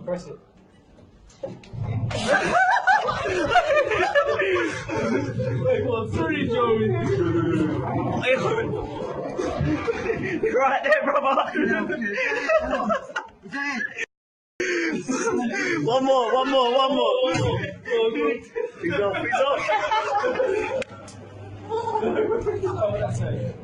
Press it. Wait, come on, sorry, Joey. Right there, brother. One more. He's off. Oh, that's it.